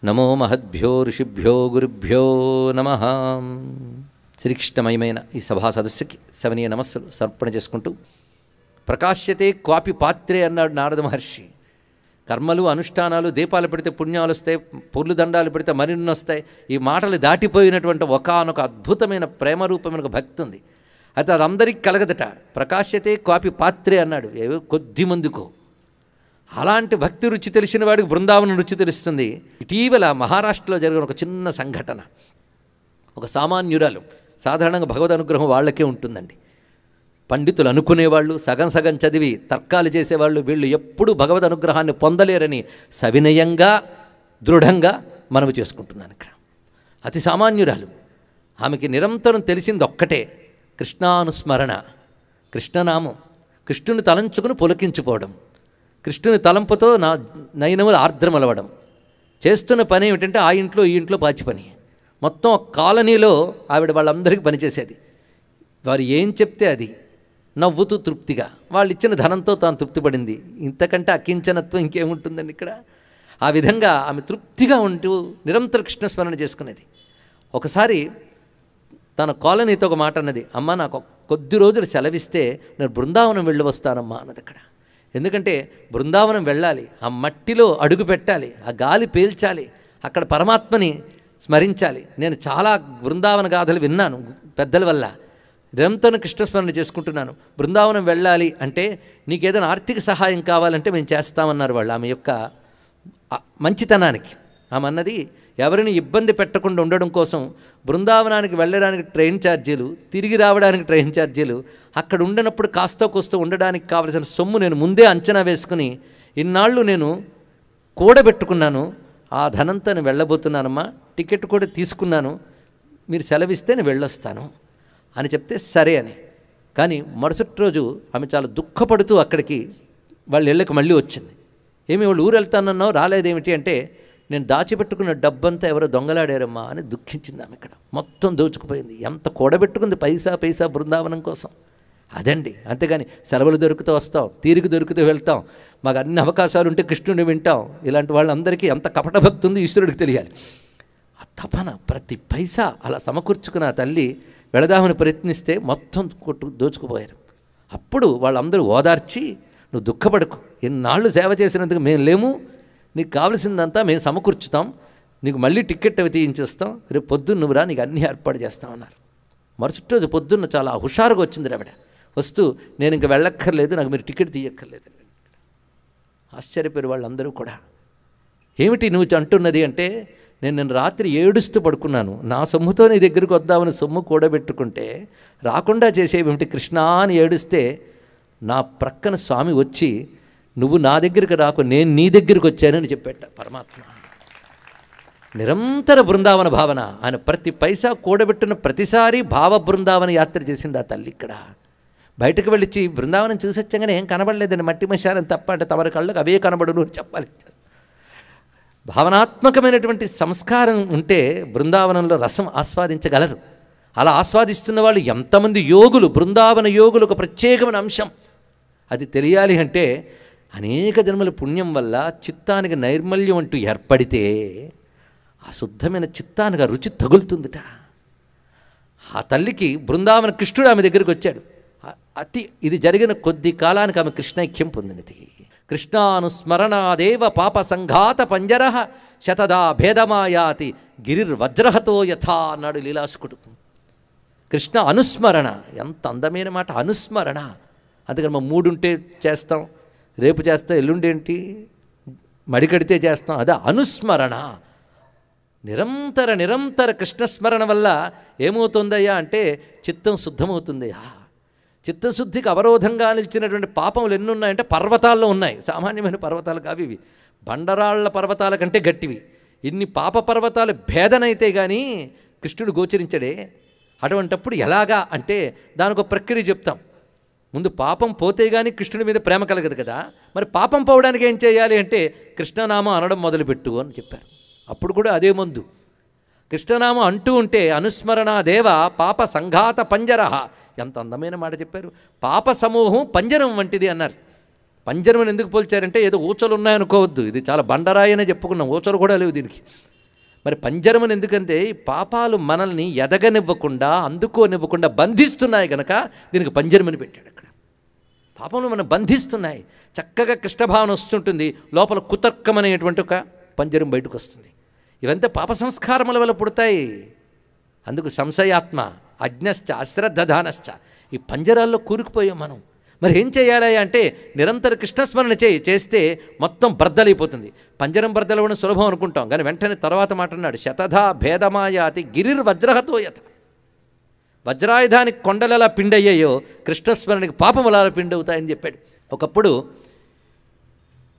నమో మహద్భ్యో ఋషిభ్యో గురుభ్యో నమః. శ్రీకృష్ణమయమైన ఈ సభా సదస్సుకి సవనీయ నమస్సులు సమర్పణ చేసుకుంటూ, ప్రకాశ్యతే క్వాపి పాత్రే అన్నాడు నారద మహర్షి. కర్మలు అనుష్ఠానాలు, దీపాలు పెడితే పుణ్యాలు వస్తాయి, పూర్లు దండాలు పెడితే మరిన్ని వస్తాయి. ఈ మాటలు దాటిపోయినటువంటి ఒకానొక అద్భుతమైన ప్రేమరూపమైన భక్తి ఉంది. అయితే అది అందరికీ కలగదట. ప్రకాశ్యతే క్వాపి పాత్రే అన్నాడు, ఏవో కొద్ది మందికో. అలాంటి భక్తి రుచి తెలిసిన వాడికి బృందావనం రుచి తెలుస్తుంది. ఇటీవల మహారాష్ట్రలో జరిగిన ఒక చిన్న సంఘటన. ఒక సామాన్యురాలు, సాధారణంగా భగవద్ అనుగ్రహం వాళ్ళకే ఉంటుందండి. పండితులు అనుకునేవాళ్ళు, సగం సగం చదివి తర్కాలు చేసేవాళ్ళు, వీళ్ళు ఎప్పుడూ భగవద్ అనుగ్రహాన్ని పొందలేరని సవినయంగా దృఢంగా మనవి చేసుకుంటున్నాను. ఇక్కడ అతి సామాన్యురాలు. ఆమెకి నిరంతరం తెలిసింది ఒక్కటే, కృష్ణానుస్మరణ, కృష్ణనామం, కృష్ణుని తలంచుకుని పులకించిపోవడం, కృష్ణుని తలంపుతో నయనములు ఆర్ద్రమలవడం. చేస్తున్న పని ఏమిటంటే ఆ ఇంట్లో ఈ ఇంట్లో పాచి పని. మొత్తం కాలనీలో ఆవిడ వాళ్ళందరికీ పనిచేసేది. వారు ఏం చెప్తే అది నవ్వుతూ తృప్తిగా, వాళ్ళు ఇచ్చిన ధనంతో తాను తృప్తిపడింది. ఇంతకంటే అకించనత్వం ఇంకేముంటుందండి ఇక్కడ. ఆ విధంగా ఆమె తృప్తిగా ఉంటూ నిరంతర కృష్ణస్మరణ చేసుకునేది. ఒకసారి తన కాలనీతో ఒక మాట అన్నది, అమ్మ నాకు కొద్ది రోజులు సెలవిస్తే నేను బృందావనం వెళ్ళి వస్తానమ్మా అన్నది. అక్కడ ఎందుకంటే బృందావనం వెళ్ళాలి, ఆ మట్టిలో అడుగు పెట్టాలి, ఆ గాలి పీల్చాలి, అక్కడ పరమాత్మని స్మరించాలి. నేను చాలా బృందావన గాథలు విన్నాను పెద్దల వల్ల, నిరంతరం కృష్ణస్మరణ చేసుకుంటున్నాను. బృందావనం వెళ్ళాలి అంటే నీకేదైనా ఆర్థిక సహాయం కావాలంటే మేము చేస్తామన్నారు వాళ్ళు. ఆమె యొక్క మంచితనానికి ఆమె అన్నది, ఎవరిని ఇబ్బంది పెట్టకుండా ఉండడం కోసం బృందావనానికి వెళ్ళడానికి ట్రైన్ ఛార్జీలు, తిరిగి రావడానికి ట్రైన్ ఛార్జీలు, అక్కడ ఉండినప్పుడు కాస్త కోస్త ఉండడానికి కావలసిన సొమ్ము నేను ముందే అంచనా వేసుకుని ఇన్నాళ్ళు నేను కూడబెట్టుకున్నాను. ఆ ధనంతో నేను వెళ్ళబోతున్నానమ్మా, టికెట్ కూడా తీసుకున్నాను, మీరు సెలవిస్తే నేను వెళ్ళొస్తాను అని చెప్తే సరే అని. కానీ మరుసటి రోజు ఆమె చాలా దుఃఖపడుతూ అక్కడికి వాళ్ళ ఇళ్ళకి మళ్ళీ వచ్చింది. ఏమి వాళ్ళు ఊరు వెళ్తానన్నావు రాలేదేమిటి అంటే, నేను దాచిపెట్టుకున్న డబ్బంతా ఎవరో దొంగలాడారమ్మా అని దుఃఖించింది ఆమె. ఇక్కడ మొత్తం దోచుకుపోయింది. ఎంత కూడబెట్టుకుంది పైసా బృందావనం కోసం. అదండి. అంతేగాని సెలవులు దొరుకుతూ వస్తాం, తీరిక దొరికితే వెళ్తాం, మాకు అన్ని అవకాశాలు ఉంటే కృష్ణుడిని వింటాం, ఇలాంటి వాళ్ళందరికీ ఎంత కపట భక్తి ఉంది ఈశ్వరుడికి తెలియాలి. ఆ తపన ప్రతి పైసా అలా సమకూర్చుకున్న ఆ తల్లి వెళదామని ప్రయత్నిస్తే మొత్తం దోచుకుపోయారు. అప్పుడు వాళ్ళందరూ ఓదార్చి, నువ్వు దుఃఖపడకు, ఎన్నాళ్ళు సేవ చేసినందుకు మేము లేము, నీకు కావలసిందంతా మేము సమకూర్చుతాం, నీకు మళ్ళీ టికెట్ అవి తీయించేస్తాం, రేపు పొద్దున్న నువ్వురా, నీకు అన్నీ ఏర్పాటు చేస్తామన్నారు. మరుసటి రోజు పొద్దున్న చాలా హుషారుగా వచ్చింది ఆవిడ. వస్తూ, నేను ఇంక వెళ్ళక్కర్లేదు, నాకు మీరు టికెట్ తీయక్కర్లేదు. ఆశ్చర్యపోయారు వాళ్ళందరూ కూడా. ఏమిటి నువ్వు అంటున్నది అంటే, నేను రాత్రి ఏడుస్తూ పడుకున్నాను, నా సొమ్ముతో నీ దగ్గరికి వద్దామని సొమ్ము కూడబెట్టుకుంటే రాకుండా చేసేవేమిటి కృష్ణా అని ఏడుస్తే, నా ప్రక్కన స్వామి వచ్చి నువ్వు నా దగ్గరికి రాకు, నేను నీ దగ్గరికి వచ్చానని చెప్పేట పరమాత్మ. నిరంతర బృందావన భావన. ఆయన ప్రతి పైసా కూడబెట్టిన ప్రతిసారి భావ బృందావన యాత్ర చేసింది ఆ తల్లి. ఇక్కడ బయటకు వెళ్ళి బృందావనం చూసి వచ్చాగానే ఏం కనబడలేదండి, మట్టి మశాలని తప్ప అంటే తమరి కళ్ళకు అవే కనబడును అని చెప్పాలి. భావనాత్మకమైనటువంటి సంస్కారం ఉంటే బృందావనంలో రసం ఆస్వాదించగలరు. అలా ఆస్వాదిస్తున్న వాళ్ళు ఎంతమంది యోగులు, బృందావన యోగులు ఒక ప్రత్యేకమైన అంశం. అది తెలియాలి అంటే అనేక జన్మల పుణ్యం వల్ల చిత్తానికి నైర్మల్యం అంటూ ఏర్పడితే ఆ శుద్ధమైన చిత్తానికి రుచి తగులుతుందిట. ఆ తల్లికి బృందావన కృష్ణుడు ఆమె దగ్గరికి వచ్చాడు. ఇది జరిగిన కొద్ది కాలానికి ఆమె కృష్ణైక్యం పొందినది. కృష్ణానుస్మరణాదేవ పాప సంఘాత పంజర శతదా భేదమాయాతి గిరిర్వజ్రహతో యథా అన్నాడు లీలాసుకుడు. కృష్ణ అనుస్మరణ, ఎంత అందమైన మాట, అనుస్మరణ. అందుకని మా మూడుంటే చేస్తాం, రేపు చేస్తాం, ఎల్లుండేంటి మడికడితే చేస్తాం, అదే అనుస్మరణ. నిరంతర కృష్ణస్మరణ వల్ల ఏమవుతుందయ్యా అంటే చిత్తం శుద్ధమవుతుందయ్యా. చిత్తశుద్ధికి అవరోధంగా నిలిచినటువంటి పాపములు ఎన్ని ఉన్నాయంటే పర్వతాల్లో ఉన్నాయి. సామాన్యమైన పర్వతాలు కావి ఇవి, బండరాళ్ల పర్వతాల కంటే గట్టివి. ఇన్ని పాప పర్వతాలు భేదనైతే కానీ కృష్ణుడు గోచరించడే. అటువంటప్పుడు ఎలాగా అంటే దానికి ఒక ప్రక్రియ చెప్తాం. ముందు పాపం పోతే కానీ కృష్ణుడి మీద ప్రేమ కలగదు కదా. మరి పాపం పోవడానికి ఏం చేయాలి అంటే కృష్ణనామం అనడం మొదలుపెట్టు అని చెప్పారు. అప్పుడు కూడా అదే మందు. కృష్ణనామం అంటూ ఉంటే అనుస్మరణ దేవ పాప సంఘాత పంజర. ఎంత అందమైన మాట చెప్పారు. పాప సమూహం పంజరం వంటిది అన్నారు. పంజరం ఎందుకు పోల్చారంటే ఏదో ఊచలు ఉన్నాయనుకోవద్దు, ఇది చాలా బండరాయి అనే చెప్పుకున్నాం, ఊచలు కూడా లేవు దీనికి. మరి పంజరమని ఎందుకంటే పాపాలు మనల్ని ఎదగనివ్వకుండా అందుకోనివ్వకుండా బంధిస్తున్నాయి కనుక దీనికి పంజరమని పెట్టాడు అక్కడ. పాపంలో మనం బంధిస్తున్నాయి. చక్కగా కృష్ణభావన వస్తుంటుంది, లోపల కుతర్కమనేటువంటి ఒక పంజరం బయటకు వస్తుంది. ఇవంతా పాప సంస్కారముల వల్ల పుడతాయి. అందుకు సంశయాత్మ అజ్ఞశ్చ అశ్రద్ధధానశ్చ, ఈ పంజరాల్లో కూరుకుపోయాం మనం. మరి ఏం చేయాలి అంటే నిరంతర కృష్ణస్మరణ చేస్తే మొత్తం బ్రద్దలైపోతుంది. పంజరం బ్రద్దలవడం సులభం అనుకుంటాం, కానీ వెంటనే తర్వాత మాట అన్నాడు, శతధా భేదమాయాతి గిరిర్వజ్రహతోయత. వజ్రాయుధానికి కొండలలా పిండయ్యాయో కృష్ణస్మరణకి పాపములా పిండవుతాయని చెప్పాడు. ఒకప్పుడు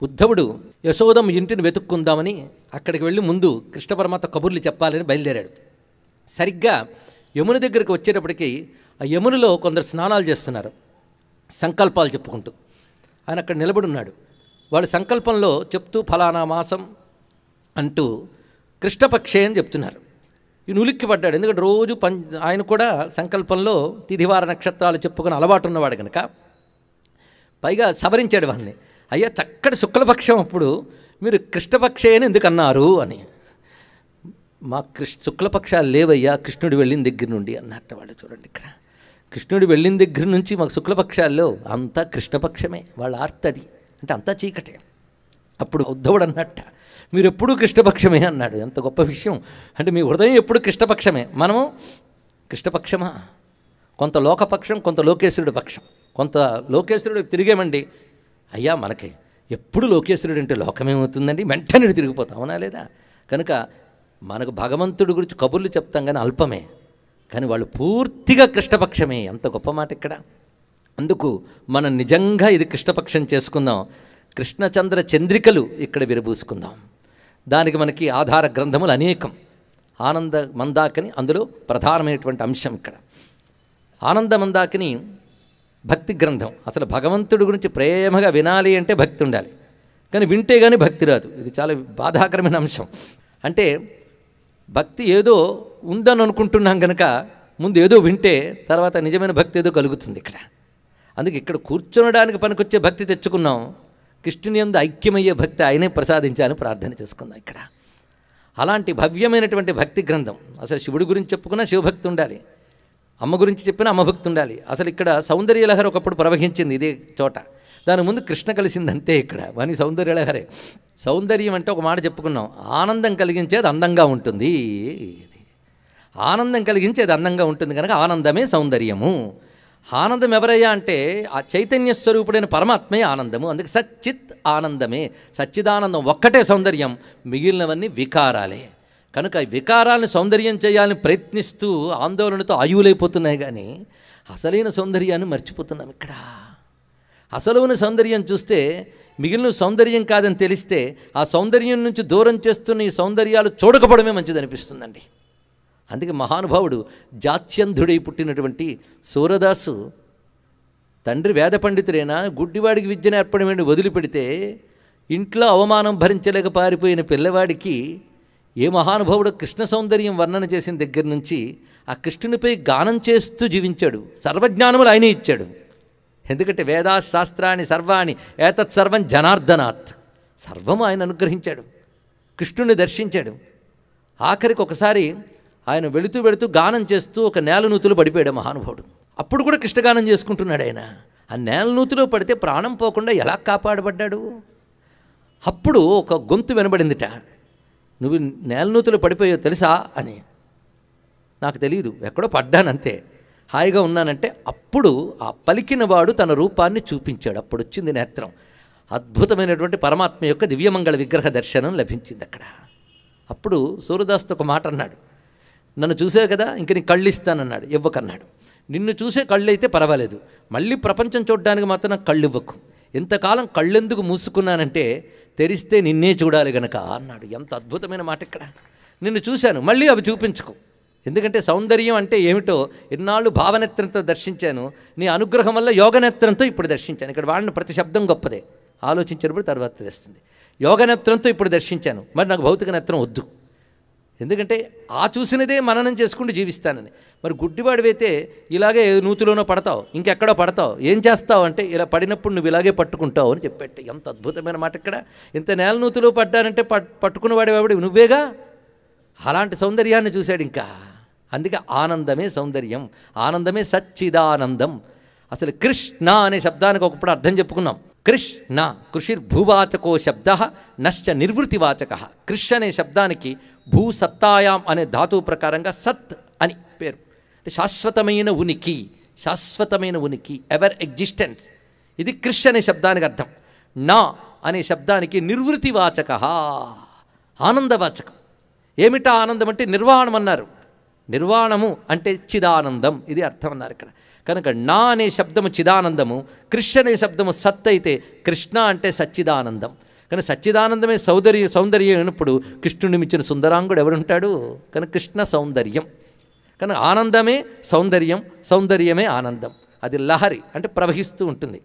ఉద్ధవుడు యశోదమ్మ ఇంటిని వెతుక్కుందామని అక్కడికి వెళ్ళి ముందు కృష్ణ పరమాత్మ కబుర్లు చెప్పాలని బయలుదేరాడు. సరిగ్గా యమున దగ్గరికి వచ్చేటప్పటికి ఆ యమునలో కొందరు స్నానాలు చేస్తున్నారు సంకల్పాలు చెప్పుకుంటూ. ఆయన అక్కడ నిలబడి ఉన్నాడు. వాళ్ళు సంకల్పంలో చెప్తూ ఫలానా మాసం అంటూ కృష్ణపక్షే అని చెప్తున్నారు. ఈ ఉలిక్కి పడ్డాడు. ఎందుకంటే రోజు ఆయన కూడా సంకల్పంలో తిథివార నక్షత్రాలు చెప్పుకుని అలవాటు ఉన్నవాడు కనుక పైగా సవరించాడు వాళ్ళని. అయ్యా చక్కటి శుక్లపక్షం, అప్పుడు మీరు కృష్ణపక్షే అని ఎందుకు అన్నారు అని. మా శుక్లపక్షాలు లేవయ్యా కృష్ణుడు వెళ్ళిన దగ్గర నుండి అన్నట్టు వాళ్ళు. చూడండి ఇక్కడ కృష్ణుడు వెళ్ళిన దగ్గర నుంచి మాకు శుక్లపక్షాల్లో అంతా కృష్ణపక్షమే. వాళ్ళ ఆర్తది అంటే అంతా చీకటే. అప్పుడు ఉద్ధవుడు అన్నట్ట మీరు ఎప్పుడూ కృష్ణపక్షమే అన్నాడు. ఎంత గొప్ప విషయం అంటే మీ హృదయం ఎప్పుడు కృష్ణపక్షమే. మనము కృష్ణపక్షమా? కొంత లోకపక్షం, కొంత లోకేశ్వరుడు పక్షం. కొంత లోకేశ్వరుడు తిరిగేమండి. అయ్యా మనకి ఎప్పుడు లోకేశ్వరుడు అంటే లోకమేమవుతుందండి, వెంటనే తిరిగిపోతాం, అవునా లేదా? కనుక మనకు భగవంతుడి గురించి కబుర్లు చెప్తాం కానీ అల్పమే, కానీ వాళ్ళు పూర్తిగా కృష్ణపక్షమే. అంత గొప్ప మాట ఇక్కడ. అందుకు మనం నిజంగా ఇది కృష్ణపక్షం చేసుకుందాం. కృష్ణచంద్ర చంద్రికలు ఇక్కడ విరబూసుకుందాం. దానికి మనకి ఆధార గ్రంథములు అనేకం. ఆనంద మందాకిని అందులో ప్రధానమైనటువంటి అంశం ఇక్కడ. ఆనంద మందాకిని భక్తి గ్రంథం. అసలు భగవంతుడి గురించి ప్రేమగా వినాలి అంటే భక్తి ఉండాలి, కానీ వింటే కానీ భక్తి రాదు. ఇది చాలా బాధాకరమైన అంశం. అంటే భక్తి ఏదో ఉందని అనుకుంటున్నాం కనుక ముందు ఏదో వింటే తర్వాత నిజమైన భక్తి ఏదో కలుగుతుంది ఇక్కడ. అందుకే ఇక్కడ కూర్చోనడానికి పనికొచ్చే భక్తి తెచ్చుకున్నాం. కృష్ణుని యందు ఐక్యమయ్యే భక్తి ఆయనే ప్రసాదించాలని ప్రార్థన చేసుకుందాం ఇక్కడ. అలాంటి భవ్యమైనటువంటి భక్తి గ్రంథం. అసలు శివుడి గురించి చెప్పుకున్నా శివభక్తి ఉండాలి, అమ్మ గురించి చెప్పినా అమ్మభక్తి ఉండాలి. అసలు ఇక్కడ సౌందర్యలహరి ఒకప్పుడు ప్రవహించింది ఇదే చోట, దాని ముందు కృష్ణ కలిసింది అంతే. ఇక్కడ వాని సౌందర్యలహరే. సౌందర్యం అంటే ఒక మాట చెప్పుకున్నాం, ఆనందం కలిగించేది అందంగా ఉంటుంది. ఆనందం కలిగించేది అందంగా ఉంటుంది కనుక ఆనందమే సౌందర్యము. ఆనందం ఎవరయ్యా అంటే ఆ చైతన్య స్వరూపుడైన పరమాత్మే ఆనందము. అందుకే సచ్చిత్ ఆనందమే. సచ్చిదానందం ఒక్కటే సౌందర్యం, మిగిలినవన్నీ వికారాలే. కనుక వికారాలను సౌందర్యం చేయాలని ప్రయత్నిస్తూ ఆందోళనతో ఆయువులైపోతున్నాయి, కానీ అసలైన సౌందర్యాన్ని మర్చిపోతున్నాం ఇక్కడ. అసలైన సౌందర్యం చూస్తే మిగిలిన సౌందర్యం కాదని తెలిస్తే ఆ సౌందర్యం నుంచి దూరం చేస్తున్న ఈ సౌందర్యాలు చూడకపోవడమే మంచిది అనిపిస్తుందండి. అందుకే మహానుభావుడు జాత్యంధుడై పుట్టినటువంటి సూరదాసు తండ్రి వేద పండితుడైనా గుడ్డివాడికి విద్య నేర్పడమని వదిలిపెడితే ఇంట్లో అవమానం భరించలేక పారిపోయిన పిల్లవాడికి ఏ మహానుభావుడు కృష్ణ సౌందర్యం వర్ణన చేసిన దగ్గర నుంచి ఆ కృష్ణునిపై గానం చేస్తూ జీవించాడు. సర్వజ్ఞానములు ఆయనే ఇచ్చాడు. ఎందుకంటే వేదా శాస్త్రాన్ని సర్వాణి ఏతత్ సర్వం జనార్దనాత్, సర్వము ఆయన అనుగ్రహించాడు, కృష్ణుని దర్శించాడు. ఆఖరికి ఒకసారి ఆయన వెళుతూ వెళుతూ గానం చేస్తూ ఒక నేలనూతులో పడిపోయాడు మహానుభావుడు. అప్పుడు కూడా కృష్ణగానం చేసుకుంటున్నాడు ఆయన. ఆ నేలనూతిలో పడితే ప్రాణం పోకుండా ఎలా కాపాడబడ్డాడు? అప్పుడు ఒక గొంతు వినబడిందిట, నువ్వు నేలనూతిలో పడిపోయావు తెలుసా అని. నాకు తెలియదు, ఎక్కడో పడ్డానంతే, హాయిగా ఉన్నానంటే అప్పుడు ఆ పలికిన వాడు తన రూపాన్ని చూపించాడు. అప్పుడు వచ్చింది నేత్రం. అద్భుతమైనటువంటి పరమాత్మ యొక్క దివ్యమంగళ విగ్రహ దర్శనం లభించింది అక్కడ. అప్పుడు సూర్యదాస్తో ఒక మాట అన్నాడు, నన్ను చూసే కదా ఇంక నీ కళ్ళు ఇస్తానన్నాడు. ఇవ్వకన్నాడు. నిన్ను చూసే కళ్ళు అయితే పర్వాలేదు, మళ్ళీ ప్రపంచం చూడడానికి మాత్రం నాకు కళ్ళు ఇవ్వకు. ఎంతకాలం కళ్ళెందుకు మూసుకున్నానంటే తెరిస్తే నిన్నే చూడాలి గనక అన్నాడు. ఎంత అద్భుతమైన మాట ఇక్కడ. నిన్ను చూశాను, మళ్ళీ అవి చూపించుకో. ఎందుకంటే సౌందర్యం అంటే ఏమిటో ఇన్నాళ్ళు భావనేత్రంతో దర్శించాను, నీ అనుగ్రహం వల్ల యోగనేత్రంతో ఇప్పుడు దర్శించాను. ఇక్కడ వాడిన ప్రతి శబ్దం గొప్పదే, ఆలోచించినప్పుడు తర్వాత తెస్తుంది. యోగనేత్రంతో ఇప్పుడు దర్శించాను, మరి నాకు భౌతిక నేత్రం వద్దు. ఎందుకంటే ఆ చూసినదే మననం చేసుకుంటూ జీవిస్తానని. మరి గుడ్డివాడివైతే ఇలాగే నూతిలోనో పడతావు, ఇంకెక్కడో పడతావు, ఏం చేస్తావు అంటే ఇలా పడినప్పుడు నువ్వు ఇలాగే పట్టుకుంటావు అని చెప్పేట. ఎంత అద్భుతమైన మాట ఇక్కడ. ఇంత నేల నూతిలో పడ్డానంటే పట్టుకున్నవాడేవాడు నువ్వేగా. అలాంటి సౌందర్యాన్ని చూశాడు ఇంకా. అందుకే ఆనందమే సౌందర్యం, ఆనందమే సచ్చిదానందం. అసలు కృష్ణ అనే శబ్దానికి ఒకప్పుడు అర్థం చెప్పుకున్నాం. కృష్ణ కృషిర్భూవాచకో శబ్ద నశ్చ నిర్వృతివాచక. కృష్ అనే శబ్దానికి భూసత్తాయాం అనే ధాతువు ప్రకారంగా సత్ అని పేరు. అంటే శాశ్వతమైన ఉనికి, శాశ్వతమైన ఉనికి, ఎవర్ ఎగ్జిస్టెన్స్. ఇది కృష్ అనే శబ్దానికి అర్థం. నా అనే శబ్దానికి నిర్వృతివాచక, ఆనందవాచకం. ఏమిటా ఆనందం అంటే నిర్వాణం అన్నారు. నిర్వాణము అంటే చిదానందం, ఇది అర్థం అన్నారు ఇక్కడ. కనుక నా అనే శబ్దము చిదానందము, కృష్ణ అనే శబ్దము సత్ అయితే కృష్ణ అంటే సచ్చిదానందం. కానీ సచ్చిదానందమే సౌందర్యం అయినప్పుడు కృష్ణుని మించిన సుందరాంగుడు ఎవరుంటాడు? కనుక కృష్ణ సౌందర్యం. కనుక ఆనందమే సౌందర్యం, సౌందర్యమే ఆనందం. అది లహరి అంటే ప్రవహిస్తూ ఉంటుంది.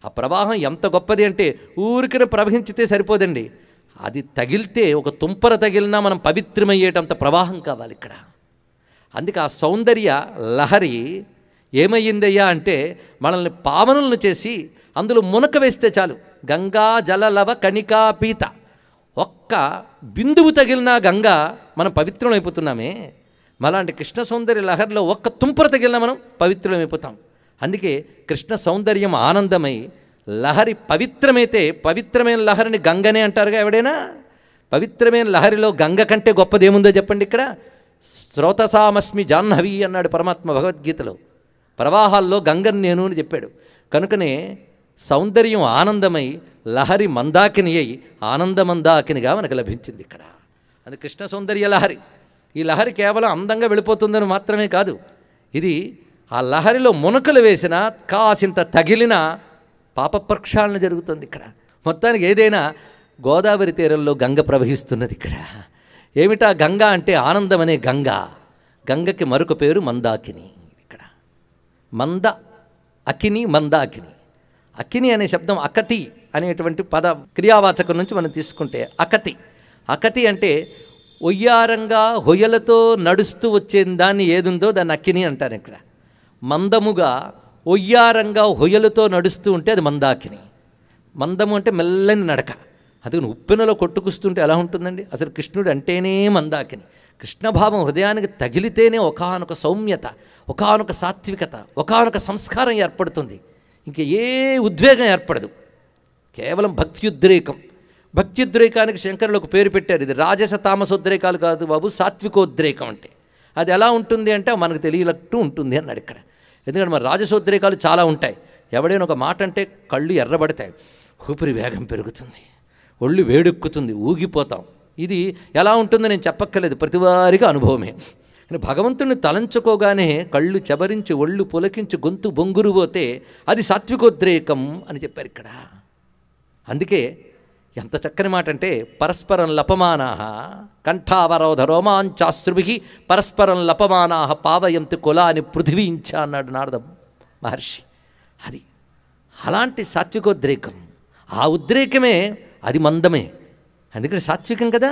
ఆ ప్రవాహం ఎంత గొప్పది అంటే ఊరికనే ప్రవహించితే సరిపోదండి. అది తగిలితే ఒక తుంపర తగిలినా మనం పవిత్రమయ్యేటంత ప్రవాహం కావాలి ఇక్కడ. అందుకే ఆ సౌందర్య లహరి ఏమయ్యిందయ్యా అంటే మనల్ని పావనులను చేసి అందులో మునక వేస్తే చాలు. గంగా జలలవ కణికాపీత, ఒక్క బిందువు తగిలినా గంగా మనం పవిత్రమైపోతున్నామే. మలాంటి కృష్ణ సౌందర్య లహరిలో ఒక్క తుంపర తగిలినా మనం పవిత్రమైపోతాం. అందుకే కృష్ణ సౌందర్యం ఆనందమై లహరి పవిత్రమైతే, పవిత్రమైన లహరిని గంగనే అంటారుగా ఎవడైనా. పవిత్రమైన లహరిలో గంగ కంటే గొప్పదేముందో చెప్పండి ఇక్కడ. స్రోతసామస్మి జాహ్నవి అన్నాడు పరమాత్మ భగవద్గీతలో. ప్రవాహాల్లో గంగని నేను అని చెప్పాడు. కనుకనే సౌందర్యం ఆనందమై లహరి మందాకిని అయి ఆనందమందాకినిగా మనకు లభించింది ఇక్కడ. అది కృష్ణ సౌందర్య లహరి. ఈ లహరి కేవలం అందంగా వెళ్ళిపోతుందని మాత్రమే కాదు, ఇది ఆ లహరిలో మునకలు వేసిన కాసింత తగిలిన పాప ప్రక్షాళన జరుగుతుంది ఇక్కడ. మొత్తానికి ఏదైనా గోదావరి తీరంలో గంగ ప్రవహిస్తున్నది ఇక్కడ. ఏమిటా గంగ అంటే ఆనందం అనే గంగ. గంగకి మరొక పేరు మందాకిని. ఇక్కడ మంద అకిని, మందాకిని. అకిని అనే శబ్దం అకతి అనేటువంటి పద క్రియావాచకం నుంచి మనం తీసుకుంటే అకతి. అకతి అంటే ఒయ్యారంగా హొయలతో నడుస్తూ వచ్చే దాన్ని ఏదుందో దాన్ని అక్కిని అంటారు ఇక్కడ. మందముగా ఒయ్యారంగా హొయలతో నడుస్తూ ఉంటే అది మందాకిని. మందము అంటే మెల్లని నడక. అందుకని ఉప్పెనలో కొట్టుకుస్తుంటే ఎలా ఉంటుందండి? అసలు కృష్ణుడు అంటేనే మందాకిని. కృష్ణభావం హృదయానికి తగిలితేనే ఒకానొక సౌమ్యత, ఒకానొక సాత్వికత, ఒకానొక సంస్కారం ఏర్పడుతుంది. ఇంక ఏ ఉద్వేగం ఏర్పడదు, కేవలం భక్త్యుద్రేకం. భక్త్యుద్రేకానికి శంకరులు ఒక పేరు పెట్టారు. ఇది రాజస తామసోద్రేకాలు కాదు బాబు, సాత్వికోద్రేకం అంటే. అది ఎలా ఉంటుంది అంటే మనకు తెలియనట్టు ఉంటుంది అన్నాడు ఇక్కడ. ఎందుకంటే మన రాజసోద్రేకాలు చాలా ఉంటాయి. ఎవడైనా ఒక మాట అంటే కళ్ళు ఎర్రబడతాయి, ఊపిరి వేగం పెరుగుతుంది, ఒళ్ళు వేడెక్కుతుంది, ఊగిపోతాం. ఇది ఎలా ఉంటుందో నేను చెప్పక్కర్లేదు, ప్రతివారికి అనుభవమే. కానీ భగవంతుడిని తలంచుకోగానే కళ్ళు చెబరించి, ఒళ్ళు పులకించి, గొంతు బొంగురు పోతే అది సాత్వికోద్రేకం అని చెప్పారు ఇక్కడ. అందుకే ఎంత చక్కని మాట అంటే పరస్పరం లపమానాః కంఠావరోధ రోమాంచాశ్రుభిః పరస్పరం లపమానాః పావయంతి కులాని పృథివీంచ అన్నాడు నారద మహర్షి. అది అలాంటి సాత్వికోద్రేకం. ఆ ఉద్రేకమే అది మందమే. అందుకని సాత్వికం కదా,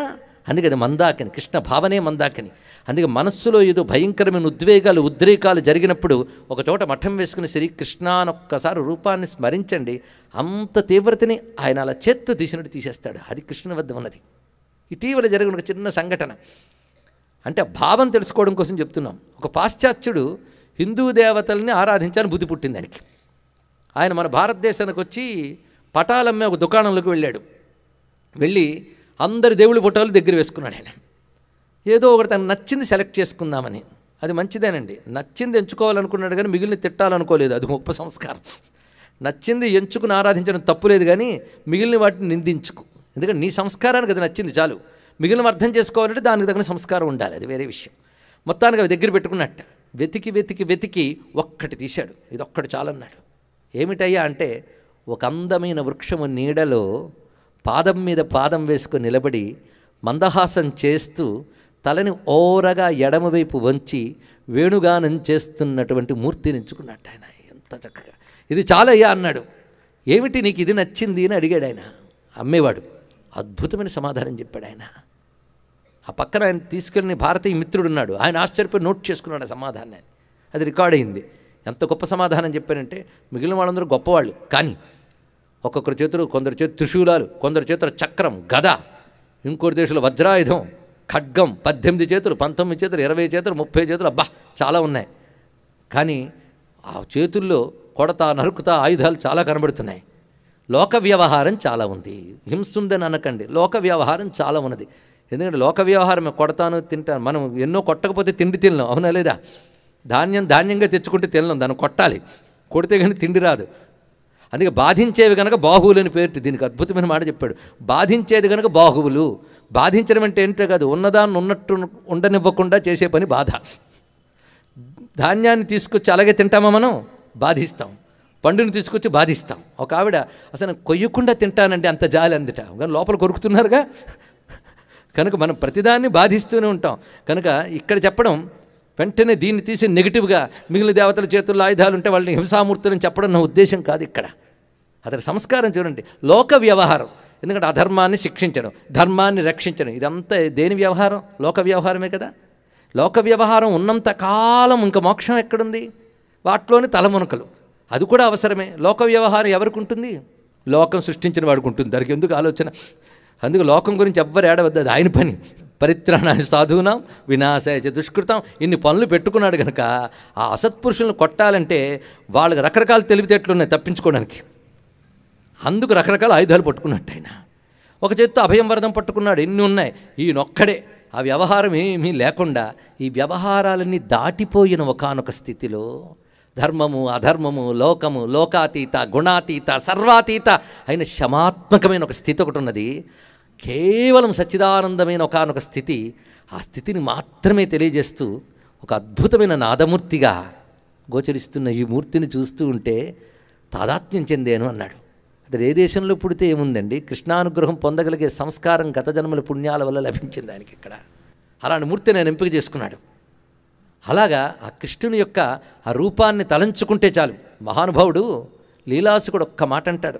అందుకే అది మందాకిని. కృష్ణ భావనే మందాకిని. అందుకే మనస్సులో ఏదో భయంకరమైన ఉద్వేగాలు, ఉద్రేకాలు జరిగినప్పుడు ఒక చోట మఠం వేసుకుని శ్రీకృష్ణ అని ఒక్కసారి రూపాన్ని స్మరించండి, అంత తీవ్రతని ఆయన అలా చేత్తో తీసినట్టు తీసేస్తాడు. అది కృష్ణుని వద్ద ఉన్నది. ఇటీవల జరిగిన ఒక చిన్న సంఘటన, అంటే భావం తెలుసుకోవడం కోసం చెప్తున్నాం. ఒక పాశ్చాత్యుడు హిందూ దేవతల్ని ఆరాధించాలని బుద్ధి పుట్టింది ఆయనకి. ఆయన మన భారతదేశానికి వచ్చి పటాలమ్మే ఒక దుకాణంలోకి వెళ్ళాడు. వెళ్ళి అందరి దేవుళ్ళ ఫోటోలు దగ్గర వేసుకున్నాడు ఆయన. ఏదో ఒకటి తనకు నచ్చింది సెలెక్ట్ చేసుకుందామని. అది మంచిదేనండి, నచ్చింది ఎంచుకోవాలనుకున్నాడు కానీ మిగిలిన తిట్టాలనుకోలేదు. అది గొప్ప సంస్కారం. నచ్చింది ఎంచుకుని ఆరాధించడం తప్పులేదు, కానీ మిగిలిన వాటిని నిందించుకు. ఎందుకంటే నీ సంస్కారానికి అది నచ్చింది చాలు, మిగిలిన అర్థం చేసుకోవాలంటే దానికి తగిన సంస్కారం ఉండాలి, అది వేరే విషయం. మొత్తానికి అవి దగ్గర పెట్టుకున్నట్ట వెతికి వెతికి వెతికి ఒక్కటి తీశాడు. ఇది ఒక్కటి చాలన్నాడు. ఏమిటయ్యా అంటే ఒక అందమైన వృక్షము నీడలో పాదం మీద పాదం వేసుకొని నిలబడి మందహాసం చేస్తూ తలని ఓరగా ఎడమవైపు వంచి వేణుగానం చేస్తున్నటువంటి మూర్తిని ఎంచుకున్నట్టు ఆయన. ఎంత చక్కగా, ఇది చాలయ్యా అన్నాడు. ఏమిటి నీకు ఇది నచ్చింది అని అడిగాడు ఆయన. అమ్మేవాడు అద్భుతమైన సమాధానం చెప్పాడు ఆయన. ఆ పక్కన ఆయన తీసుకెళ్ళిన భారతీయ మిత్రుడు ఉన్నాడు, ఆయన ఆశ్చర్యపోయి నోట్ చేసుకున్నాడు ఆ సమాధానాన్ని. అది రికార్డ్ అయింది. ఎంత గొప్ప సమాధానం చెప్పారంటే, మిగిలిన వాళ్ళందరూ గొప్పవాళ్ళు, కానీ ఒక్కొక్కరి చేతులు, కొందరి చేతులు త్రిశూలాలు, కొందరి చేతుల చక్రం, గద, ఇంకోటి దేశంలో వజ్రాయుధం, ఖడ్గం 18 చేతులు, 19 చేతులు, 20 చేతులు, 30 చేతులు, అబ్బా చాలా ఉన్నాయి. కానీ ఆ చేతుల్లో కొడతా నరుకుతా ఆయుధాలు చాలా కనబడుతున్నాయి. లోక వ్యవహారం చాలా ఉంది. హింసుందని అనకండి, లోక వ్యవహారం చాలా ఉన్నది. ఎందుకంటే లోక వ్యవహారం కొడతాను తింటాను, మనం ఎన్నో కొట్టకపోతే తిండి తినలేం, అవునా లేదా? ధాన్యంగా తెచ్చుకుంటే తినలేం, దాన్ని కొట్టాలి, కొడితే కానీ తిండి రాదు. అందుకే బాధించేవి కనుక బాహువులు అని పేరు. దీనికి అద్భుతమైన మాట చెప్పాడు. బాధించేది కనుక బాహువులు. బాధించడం అంటే ఏంటో కాదు, ఉన్నదాన్ని ఉన్నట్టు ఉండనివ్వకుండా చేసే పని బాధ. ధాన్యాన్ని తీసుకొచ్చి అలాగే తింటామా మనం? బాధిస్తాం. పండుని తీసుకొచ్చి బాధిస్తాం. ఒక ఆవిడ అసలు కొయ్యకుండా తింటానండి, అంత జాలి అందట, కానీ లోపల కొరుకుతున్నారుగా. కనుక మనం ప్రతిదాన్ని బాధిస్తూనే ఉంటాం. కనుక ఇక్కడ చెప్పడం వెంటనే దీన్ని తీసి నెగిటివ్గా మిగిలిన దేవతల చేతుల్లో ఆయుధాలు ఉంటే వాళ్ళని హింసామూర్తులని చెప్పడం నా ఉద్దేశం కాదు. ఇక్కడ అతని సంస్కారం చూడండి, లోక వ్యవహారం. ఎందుకంటే అధర్మాన్ని శిక్షించడం, ధర్మాన్ని రక్షించడం, ఇదంతా దేని వ్యవహారం? లోక వ్యవహారమే కదా. లోక వ్యవహారం ఉన్నంత కాలం ఇంకా మోక్షం ఎక్కడుంది? వాటిలోని తలమునకలు, అది కూడా అవసరమే. లోక వ్యవహారం ఎవరికి ఉంటుంది? లోకం సృష్టించిన వాడికి ఉంటుంది. దానికి ఎందుకు ఆలోచన? అందుకు లోకం గురించి ఎవ్వరు ఏడవద్దు, అది ఆయన పని. పరిత్రాణాన్ని సాధూనాం వినాశాయ చ దుష్కృతం. ఇన్ని పనులు పెట్టుకున్నాడు కనుక ఆ అసత్పురుషులను కొట్టాలంటే వాళ్ళకి రకరకాల తెలివితేటలు ఉన్నాయి తప్పించుకోవడానికి. అందుకు రకరకాల ఆయుధాలు పట్టుకున్నట్టు ఆయన. ఒక చేత్తో అభయం వరదం పట్టుకున్నాడు, ఎన్ని ఉన్నాయి. ఈయనొక్కడే ఆ వ్యవహారం ఏమీ లేకుండా ఈ వ్యవహారాలన్నీ దాటిపోయిన ఒకానొక స్థితిలో ధర్మము, అధర్మము, లోకము, లోకాతీత, గుణాతీత, సర్వాతీత అయిన శమాత్మకమైన ఒక స్థితి ఒకటి ఉన్నది. కేవలం సచ్చిదానందమైన ఒకానొక స్థితి. ఆ స్థితిని మాత్రమే తెలియజేస్తూ ఒక అద్భుతమైన నాదమూర్తిగా గోచరిస్తున్న ఈ మూర్తిని చూస్తూ ఉంటే తాదాత్మ్యం చెందేను అన్నాడు. అతడు ఏ దేశంలో పుడితే ఏముందండి, కృష్ణానుగ్రహం పొందగలిగే సంస్కారం గత జన్మల పుణ్యాల వల్ల లభించింది ఆయనకి. ఇక్కడ అలాంటి మూర్తి నేను ఎంపిక చేసుకున్నాడు. అలాగా ఆ కృష్ణుని యొక్క ఆ రూపాన్ని తలంచుకుంటే చాలు. మహానుభావుడు లీలాసుకుడు ఒక్క మాట అంటాడు,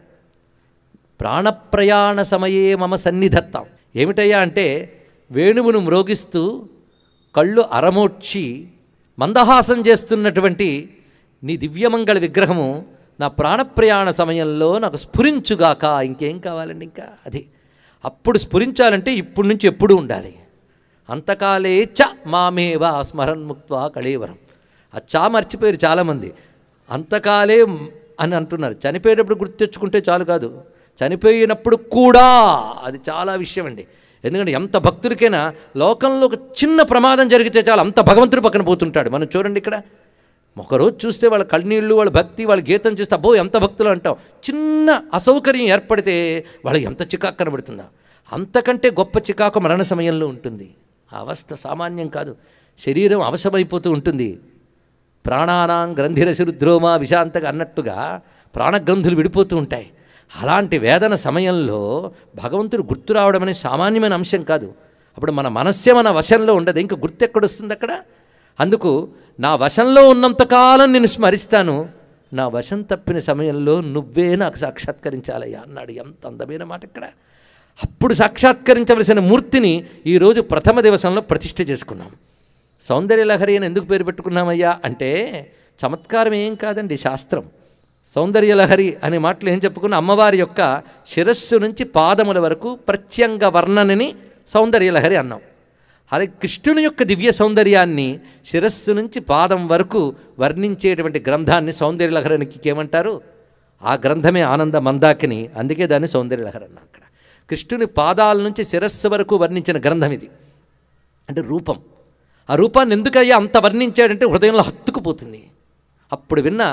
ప్రాణప్రయాణ సమయే మమ సన్నిధత్తాం. ఏమిటయ్యా అంటే, వేణువును మ్రోగిస్తూ కళ్ళు అరమోడ్చి మందహాసం చేస్తున్నటువంటి నీ దివ్యమంగళ విగ్రహము నా ప్రాణప్రయాణ సమయంలో నాకు స్ఫురించుగాక. ఇంకేం కావాలండి? ఇంకా అది అప్పుడు స్ఫురించాలంటే ఇప్పటి నుంచి ఎప్పుడు ఉండాలి. అంతకాలే చ మామేవ స్మరణ్ముక్త్వా కళేవరం. ఆ చా మర్చిపోయారు చాలామంది. అంతకాలే అని అంటున్నారు. చనిపోయేటప్పుడు గుర్తు తెచ్చుకుంటే చాలు కాదు, చనిపోయినప్పుడు కూడా అది చాలా విషయం అండి. ఎందుకంటే ఎంత భక్తుడికైనా లోకంలో ఒక చిన్న ప్రమాదం జరిగితే చాలు అంత భగవంతుడి పక్కన పోతుంటాడు. మనం చూడండి, ఇక్కడ ఒకరోజు చూస్తే వాళ్ళ కళ్ళనీళ్ళు, వాళ్ళ భక్తి, వాళ్ళ గీతం చూస్తే అబ్బో ఎంత భక్తులు అంటాం. చిన్న అసౌకర్యం ఏర్పడితే వాళ్ళకి ఎంత చికాకు కనబడుతుందా. అంతకంటే గొప్ప చికాకు మరణ సమయంలో ఉంటుంది. ఆ అవస్థ సామాన్యం కాదు. శరీరం అవశమైపోతూ ఉంటుంది. ప్రాణానాం గ్రంథిరశిరుద్రోమా విశాంతగా అన్నట్టుగా ప్రాణగ్రంథులు విడిపోతూ ఉంటాయి. అలాంటి వేదన సమయంలో భగవంతుడు గుర్తు రావడం అనేది సామాన్యమైన అంశం కాదు. అప్పుడు మన మనస్సే మన వశంలో ఉండదు, ఇంకా గుర్తు ఎక్కడొస్తుంది అక్కడ? అందుకు నా వశంలో ఉన్నంతకాలం నేను స్మరిస్తాను, నా వశం తప్పిన సమయంలో నువ్వే నాకు సాక్షాత్కరించాలయ్యా అన్నాడు. ఎంత అందమైన మాట ఇక్కడ. అప్పుడు సాక్షాత్కరించవలసిన మూర్తిని ఈరోజు ప్రథమ దివసంలో ప్రతిష్ఠ చేసుకున్నాం. సౌందర్యలహరి అని ఎందుకు పేరు పెట్టుకున్నామయ్యా అంటే, చమత్కారం ఏం కాదండి, శాస్త్రం. సౌందర్యలహరి అనే మాటలు ఏం చెప్పుకున్న, అమ్మవారి యొక్క శిరస్సు నుంచి పాదముల వరకు ప్రత్యంగ వర్ణనని సౌందర్యలహరి అన్నాం. అలాగే కృష్ణుని యొక్క దివ్య సౌందర్యాన్ని శిరస్సు నుంచి పాదం వరకు వర్ణించేటువంటి గ్రంథాన్ని సౌందర్యలహరికి ఏమంటారు? ఆ గ్రంథమే ఆనంద మందాకిని. అందుకే దాన్ని సౌందర్యలహరి అన్నాం. అక్కడ కృష్ణుని పాదాల నుంచి శిరస్సు వరకు వర్ణించిన గ్రంథం ఇది. అంటే రూపం. ఆ రూపాన్ని ఎందుకయ్యా అంత వర్ణించాడంటే హృదయంలో హత్తుకుపోతుంది. అప్పుడు విన్న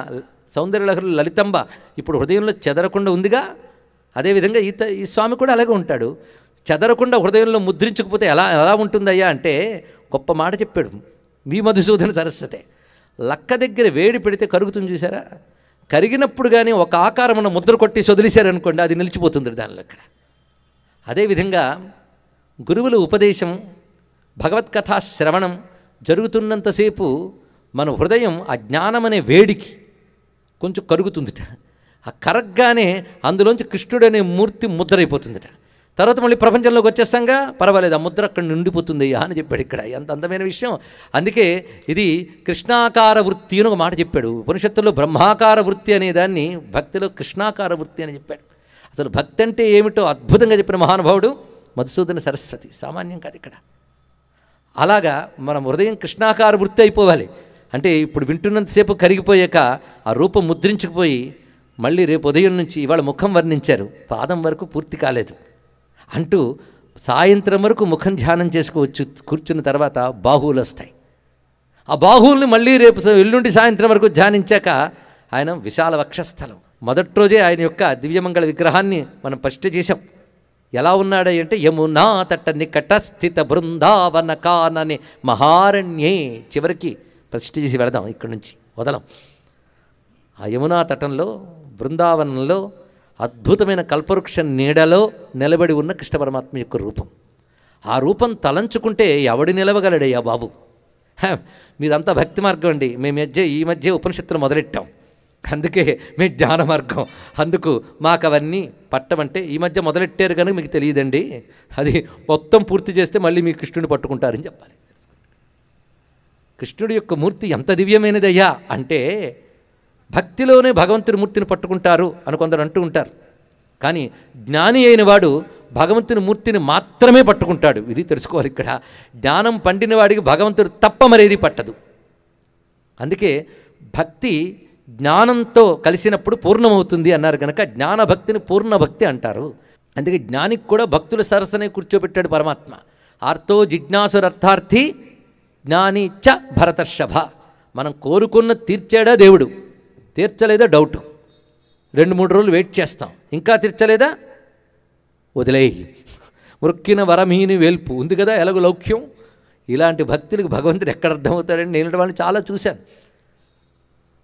సౌందర్యలహరి లలితంబ ఇప్పుడు హృదయంలో చెదరకుండా ఉందిగా. అదేవిధంగా ఈ స్వామి కూడా అలాగే ఉంటాడు. చెదరకుండా హృదయంలో ముద్రించకపోతే ఎలా ఉంటుందయ్యా అంటే, గొప్ప మాట చెప్పాడు మీ మధుసూదన సరస్వతే. లక్క దగ్గర వేడి పెడితే కరుగుతుంది చూసారా? కరిగినప్పుడు కానీ ఒక ఆకారమున ముద్ర కొట్టి వదిలేశారనుకోండి, అది నిలిచిపోతుంది దానిలో. అక్కడ అదేవిధంగా గురువుల ఉపదేశం, భగవత్కథా శ్రవణం జరుగుతున్నంతసేపు మన హృదయం ఆ జ్ఞానం అనే వేడికి కొంచెం కరుగుతుందిట. ఆ కరగ్గానే అందులోంచి కృష్ణుడు అనే మూర్తి ముద్రైపోతుందిట. తర్వాత మళ్ళీ ప్రపంచంలోకి వచ్చేస్తాంగా, పర్వాలేదు, ఆ ముద్ర అక్కడ నిండిపోతుంది అని చెప్పాడు. ఇక్కడ ఎంత అందమైన విషయం. అందుకే ఇది కృష్ణాకార వృత్తి అని ఒక మాట చెప్పాడు. ఉపనిషత్తుల్లో బ్రహ్మాకార వృత్తి అనేదాన్ని భక్తిలో కృష్ణాకార వృత్తి అని చెప్పాడు. అసలు భక్తి అంటే ఏమిటో అద్భుతంగా చెప్పిన మహానుభావుడు మధుసూదన సరస్వతి. సామాన్యం కాదు. ఇక్కడ అలాగా మనం హృదయం కృష్ణాకార వృత్తి అయిపోవాలి. అంటే ఇప్పుడు వింటున్నంతసేపు కరిగిపోయాక ఆ రూపం ముద్రించుకుపోయి మళ్ళీ రేపు ఉదయం నుంచి ఇవాళ ముఖం వర్ణించారు, పాదం వరకు పూర్తి కాలేదు అంటూ సాయంత్రం వరకు ముఖం ధ్యానం చేసుకోవచ్చు. కూర్చున్న తర్వాత బాహువులు వస్తాయి. ఆ బాహువుల్ని మళ్ళీ రేపు ఎల్లుండి సాయంత్రం వరకు ధ్యానించాక ఆయన విశాల వక్షస్థలం. మొదటి రోజే ఆయన యొక్క దివ్యమంగళ విగ్రహాన్ని మనం ప్రతిష్ఠ చేశాం. ఎలా ఉన్నాడు అంటే యమునా తట నికట స్థిత బృందావన కానని మహారణ్యే. చివరికి ప్రతిష్ఠ చేసి వెళదాం, ఇక్కడి నుంచి వదలం. ఆ యమునా తటంలో బృందావనంలో అద్భుతమైన కల్పవృక్ష నీడలో నిలబడి ఉన్న కృష్ణ పరమాత్మ యొక్క రూపం. ఆ రూపం తలంచుకుంటే ఎవడు నిలవగలడయ్యా బాబు? మీదంతా భక్తి మార్గం అండి. మేము ఈ మధ్య ఉపనిషత్తులు మొదలెట్టాం, అందుకే మీ జ్ఞాన మార్గం. అందుకు మాకు అవన్నీ పట్టమంటే ఈ మధ్య మొదలెట్టారు కనుక మీకు తెలియదండి. అది మొత్తం పూర్తి చేస్తే మళ్ళీ మీ కృష్ణుని పట్టుకుంటారని చెప్పాలి. కృష్ణుడి యొక్క మూర్తి ఎంత దివ్యమైనదయ్యా అంటే భక్తిలోనే భగవంతుని మూర్తిని పట్టుకుంటారు అని కొందరు అంటూ ఉంటారు. కానీ జ్ఞాని అయిన వాడు భగవంతుని మూర్తిని మాత్రమే పట్టుకుంటాడు. ఇది తెలుసుకోవాలి. ఇక్కడ జ్ఞానం పండిన వాడికి భగవంతుడు తప్ప మరేది పట్టదు. అందుకే భక్తి జ్ఞానంతో కలిసినప్పుడు పూర్ణమవుతుంది అన్నారు కనుక జ్ఞానభక్తిని పూర్ణభక్తి అంటారు. అందుకే జ్ఞానికి కూడా భక్తుల సరసనే కూర్చోబెట్టాడు పరమాత్మ. ఆర్తో జిజ్ఞాసురర్థార్థి జ్ఞాని చ భరతర్షభ. మనం కోరుకున్న తీర్చాడా దేవుడు, తీర్చలేదా డౌటు. 2-3 రోజులు వెయిట్ చేస్తాం, ఇంకా తీర్చలేదా వదిలేయి. మృక్కిన వరమీని వేల్పు ఉంది కదా ఎలాగో లౌక్యం. ఇలాంటి భక్తులకు భగవంతుడు ఎక్కడ అర్థమవుతాడని నేను వాళ్ళని చాలా చూశాను.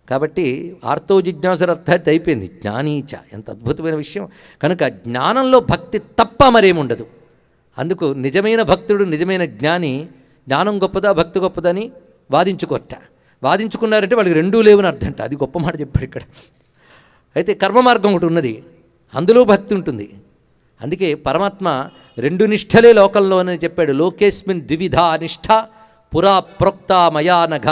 కాబట్టి ఆర్తో జిజ్ఞాసురర్థార్థి అయిపోయింది. జ్ఞానీచ ఎంత అద్భుతమైన విషయం. కనుక జ్ఞానంలో భక్తి తప్ప మరేముండదు. అందుకు నిజమైన భక్తుడు, నిజమైన జ్ఞాని జ్ఞానం గొప్పదా భక్తి గొప్పదని వాదించుకున్నారంటే వాళ్ళకి రెండూ లేవని అర్థంట. అది గొప్ప మాట చెప్పాడు ఇక్కడ. అయితే కర్మ మార్గం ఒకటి ఉన్నది, అందులో భక్తి ఉంటుంది. అందుకే పరమాత్మ 2 నిష్ఠలే లోకంలోనే చెప్పాడు. లోకేస్మిన్ ద్విధా నిష్ఠ పురా ప్రోక్త మయానఘ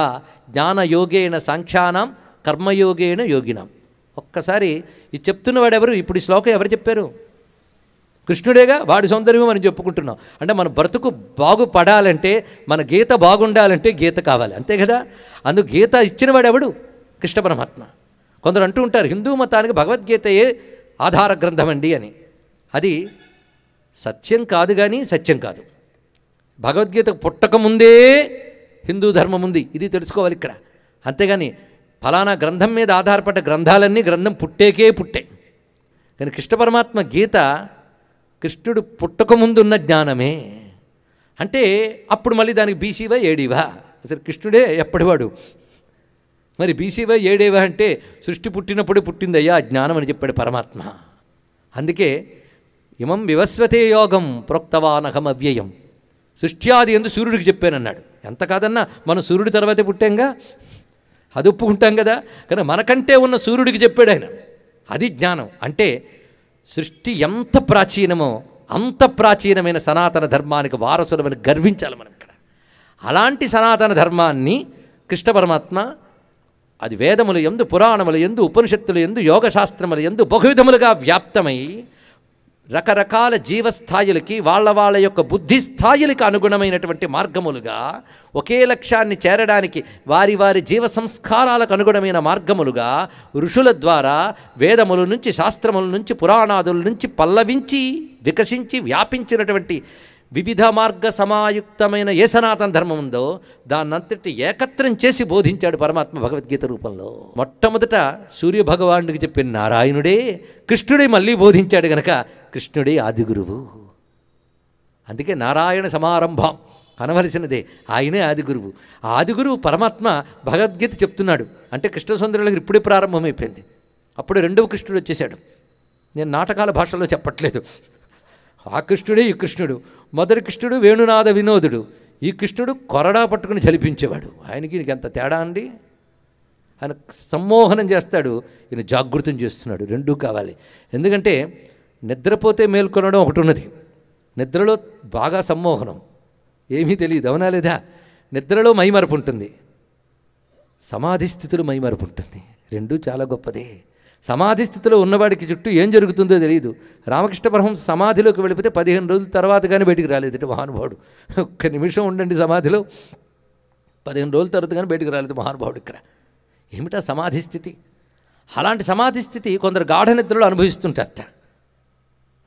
జ్ఞానయోగేన సాంఖ్యానాం కర్మయోగేన యోగినాం. ఒక్కసారి ఇది చెప్తున్నవాడు ఎవరు? ఇప్పుడు ఈ శ్లోకం ఎవరు చెప్పారు? కృష్ణుడేగా. వాడి సౌందర్యం మనం చెప్పుకుంటున్నాం. అంటే మన బ్రతుకు బాగుపడాలంటే, మన గీత బాగుండాలంటే గీత కావాలి, అంతే కదా. అందుకు గీత ఇచ్చినవాడు ఎవడు? కృష్ణ పరమాత్మ. కొందరు అంటూ ఉంటారు హిందూ మతానికి భగవద్గీతయే ఆధార గ్రంథం అండి అని. అది సత్యం కాదు, కానీ సత్యం కాదు. భగవద్గీతకు పుట్టకముందే హిందూ ధర్మం ఉంది, ఇది తెలుసుకోవాలి ఇక్కడ. అంతేగాని ఫలానా గ్రంథం మీద ఆధారపడ్డ గ్రంథాలన్నీ గ్రంథం పుట్టే. కానీ కృష్ణ పరమాత్మ గీత కృష్ణుడు పుట్టకముందున్న జ్ఞానమే. అంటే అప్పుడు మళ్ళీ దానికి బీసీవా ఏడీవా? అసలు కృష్ణుడే ఎప్పటివాడు. మరి బీసీవా ఏడేవా అంటే సృష్టి పుట్టినప్పుడే పుట్టిందయ్యా జ్ఞానం అని చెప్పాడు పరమాత్మ. అందుకే ఇమం వివస్వతే యోగం ప్రోక్తవానహం అవ్యయం. సృష్ట్యాది ఎందు సూర్యుడికి చెప్పానన్నాడు. ఎంత కాదన్నా మనం సూర్యుడి తర్వాతే పుట్టాంగా, అది ఒప్పుకుంటాం కదా. కానీ మనకంటే ఉన్న సూర్యుడికి చెప్పాడు ఆయన. అది జ్ఞానం. అంటే సృష్టి ఎంత ప్రాచీనమో అంత ప్రాచీనమైన సనాతన ధర్మానికి వారసులమని గర్వించాలి మనం ఇక్కడ. అలాంటి సనాతన ధర్మాన్ని కృష్ణ పరమాత్మ అది వేదములు ఎందు, పురాణములు ఎందు, ఉపనిషత్తులు ఎందు, యోగశాస్త్రములు ఎందు బహువిధములుగా వ్యాప్తమై రకరకాల జీవస్థాయిలకి వాళ్ళ యొక్క బుద్ధి స్థాయిలకు అనుగుణమైనటువంటి మార్గములుగా ఒకే లక్ష్యాన్ని చేరడానికి వారి జీవ సంస్కారాలకు అనుగుణమైన మార్గములుగా ఋషుల ద్వారా వేదముల నుంచి, శాస్త్రముల నుంచి, పురాణాదుల నుంచి పల్లవించి వికసించి వ్యాపించినటువంటి వివిధ మార్గ సమాయుక్తమైన ఏ సనాతన ధర్మం ఉందో దాన్నంతటి ఏకత్రం చేసి బోధించాడు పరమాత్మ భగవద్గీత రూపంలో. మొట్టమొదట సూర్యభగవానుడికి చెప్పిన నారాయణుడే కృష్ణుడే మళ్ళీ బోధించాడు గనక కృష్ణుడే ఆది గురువు. అందుకే నారాయణ సమారంభం అనవలసినదే, ఆయనే ఆది గురువు. ఆది గురువు పరమాత్మ భగవద్గీత చెప్తున్నాడు అంటే కృష్ణ సుందరులకు ఇప్పుడే ప్రారంభమైపోయింది. అప్పుడు రెండవ కృష్ణుడు వచ్చేసాడు. నేను నాటకాల భాషలో చెప్పట్లేదు. ఆ కృష్ణుడే ఈ కృష్ణుడు. మొదటి కృష్ణుడు వేణునాద వినోదుడు, ఈ కృష్ణుడు కొరడా పట్టుకుని చలిపించేవాడు. ఆయనకి నీకు ఎంత తేడా అండి. ఆయన సమ్మోహనం చేస్తాడు, ఈయన జాగృతం చేస్తున్నాడు. రెండూ కావాలి. ఎందుకంటే నిద్రపోతే మేల్కొనడం ఒకటి ఉన్నది, నిద్రలో బాగా సమ్మోహనం, ఏమీ తెలియదు, అవునా లేదా? నిద్రలో మైమరపు ఉంటుంది, సమాధి స్థితిలో మైమరపు ఉంటుంది. రెండూ చాలా గొప్పదే. సమాధి స్థితిలో ఉన్నవాడికి చుట్టూ ఏం జరుగుతుందో తెలియదు. రామకృష్ణ పరమహంస సమాధిలోకి వెళ్ళిపోతే 15 రోజుల తర్వాత కానీ బయటికి రాలేదు మహానుభావుడు. ఒక్క నిమిషం ఉండండి సమాధిలో, 15 రోజుల తర్వాత కానీ బయటికి రాలేదు మహానుభావుడు. ఇక్కడ ఏమిటా సమాధి స్థితి? అలాంటి సమాధి స్థితి కొందరు గాఢ నిద్రలో అనుభవిస్తుంటారట.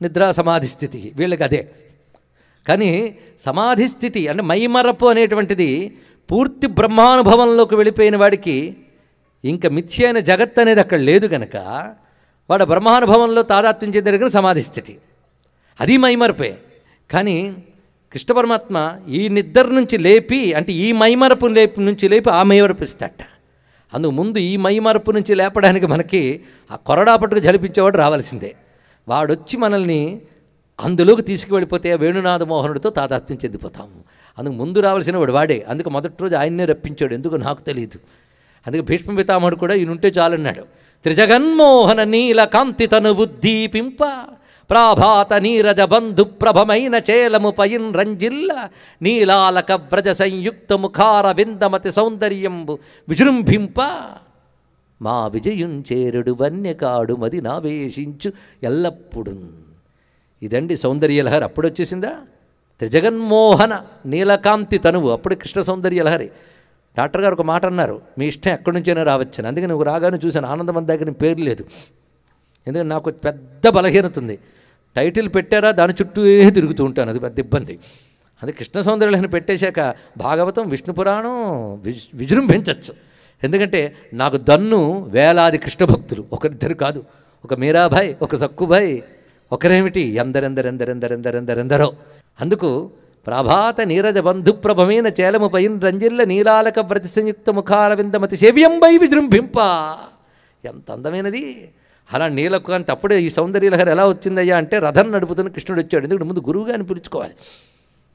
నిద్రా సమాధి స్థితి వీళ్ళకి అదే. కానీ సమాధి స్థితి అంటే మైమరపు అనేటువంటిది పూర్తి బ్రహ్మానుభవంలోకి వెళ్ళిపోయిన వాడికి ఇంకా మిథ్య అయిన జగత్ అనేది అక్కడ లేదు కనుక వాడు బ్రహ్మానుభవంలో తాదాత్మ్యం చెందే దగ్గర సమాధి స్థితి, అది మైమరపే. కానీ కృష్ణ పరమాత్మ ఈ నిద్ర నుంచి లేపి, అంటే ఈ మైమరపు నుంచి లేపి ఆ మైమరపు ఇస్తాట. అందుకు ముందు ఈ మైమరపు నుంచి లేపడానికి మనకి ఆ కొరడా పట్టుకు జలిపించేవాడు రావాల్సిందే. వాడొచ్చి మనల్ని అందులోకి తీసుకువెళ్ళిపోతే వేణునాథ మోహనుడితో తాదాత్మ్యం చెందిపోతాము. అందుకు ముందు రావాల్సిన వాడు వాడే. అందుకు మొదటి రోజు ఆయన్నే రప్పించాడు, ఎందుకు నాకు తెలియదు. అందుకే భీష్మ పితామహుడు కూడా ఈయనుంటే చాలన్నాడు. త్రిజగన్మోహన నీల కాంతి తను ఉద్దీపింప ప్రాభాత నీరజ బంధు ప్రభమైన చేలము పయిన్ రంజిల్ల నీలాలక వ్రజ సంయుక్త ముఖార విందమతి సౌందర్యంబు విజృంభింప మా విజయుంచేరుడు వన్యకాడు మది నావేశించు ఎల్లప్పుడు. ఇదండి సౌందర్యలహరి. అప్పుడు వచ్చేసిందా త్రిజగన్మోహన నీలకాంతి తనువు, అప్పుడు కృష్ణ సౌందర్యలహరి. డాక్టర్ గారు ఒక మాట అన్నారు, మీ ఇష్టం ఎక్కడి నుంచైనా రావచ్చాను. అందుకే నువ్వు రాగానే చూశాను, ఆనందం దగ్గర పేరు లేదు. ఎందుకంటే నాకు పెద్ద బలహీనత ఉంది, టైటిల్ పెట్టారా దాని చుట్టూ తిరుగుతూ ఉంటాను, అది పెద్ద ఇబ్బంది. అది కృష్ణ సౌందర్యలహరి పెట్టేశాక భాగవతం విష్ణు పురాణం విజృంభించవచ్చు. ఎందుకంటే నాకు దన్ను వేలాది కృష్ణ భక్తులు, ఒకరిద్దరు కాదు, ఒక మీరాబాయ్, ఒక సక్కుబాయ్, ఒకరేమిటి ఎందరెందరో. అందుకు ప్రభాత నీరజ బంధుప్రభమైన చేలము పైన రంజిల్ల నీలాలక వ్రతి సంయుక్త ముఖార విందమతి సేవ్యంబై విజృంభింప. ఎంత అందమైనది! అలా నీలకాంతి. అప్పుడే ఈ సౌందర్యలహరి ఎలా వచ్చిందయ్యా అంటే రథం నడుపుతున్న కృష్ణుడు వచ్చాడు. ఎందుకంటే ముందు గురువుగారిని పిలుచుకోవాలి,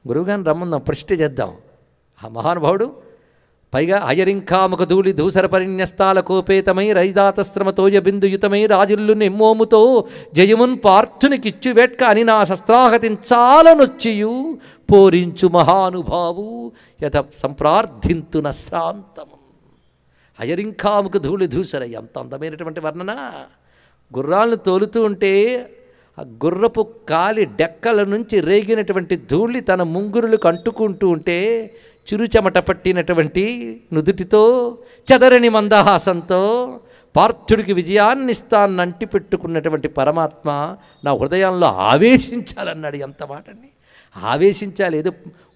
గురువుగారిని రమ్మందాం, ప్రశ్న చేద్దాం. ఆ మహానుభావుడు పైగా అయరింకాముఖ ధూళి ధూసర పరిన్యస్తాల కోపేతమై రైదాతశ్రమతోయ బిందుయుతమై రాజుల్లు నిమ్మోముతో జయమున్ పార్థునికిచ్చు వేట్క అని నా శస్త్రాహతించాలనొచ్చియు పోరించు మహానుభావు యథ సంప్రార్థింతున శ్రాంతము. అయరింకాముఖ ధూళి ధూసర, ఎంత అందమైనటువంటి వర్ణన! గుర్రాలను తోలుతూ ఉంటే ఆ గుర్రపు కాలి డెక్కల నుంచి రేగినటువంటి ధూళి తన ముంగురులకు అంటుకుంటూ ఉంటే చిరుచెమట పట్టినటువంటి నుదుటితో చెదరని మందహాసంతో పార్థుడికి విజయాన్నిస్తానంటి పెట్టుకున్నటువంటి పరమాత్మ నా హృదయంలో ఆవేశించాలన్నాడు. ఎంత మాటని ఆవేశించాలి! ఏదో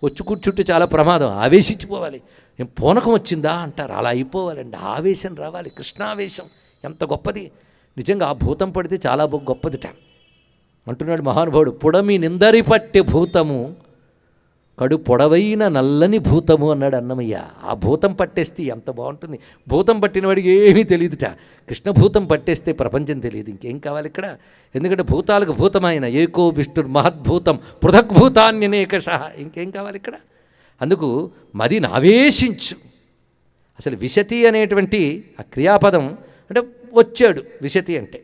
వచ్చి కూర్చుంటే చాలా ప్రమాదం, ఆవేశించిపోవాలి. ఏం పూనకం వచ్చిందా అంటారు, అలా అయిపోవాలండి. ఆవేశం రావాలి, కృష్ణావేశం ఎంత గొప్పది! నిజంగా ఆ భూతం పడితే చాలా గొప్పదిట అంటున్నాడు మహానుభావుడు. పుడమి నిందరి పట్టె భూతము కడు పొడవైన నల్లని భూతము అన్నాడు అన్నమయ్య. ఆ భూతం పట్టేస్తే ఎంత బాగుంటుంది! భూతం పట్టిన వాడికి ఏమీ తెలియదుట, కృష్ణభూతం పట్టేస్తే ప్రపంచం తెలియదు. ఇంకేం కావాలి ఇక్కడ? ఎందుకంటే భూతాలకు భూతమైన ఏకో విష్ణుర్ మహద్భూతం పృథగ్భూతాన్యనేకశః, ఇంకేం కావాలి ఇక్కడ? అందుకు మది నావేశించు. అసలు విశతి అనేటువంటి ఆ క్రియాపదం అంటే వచ్చాడు. విశతి అంటే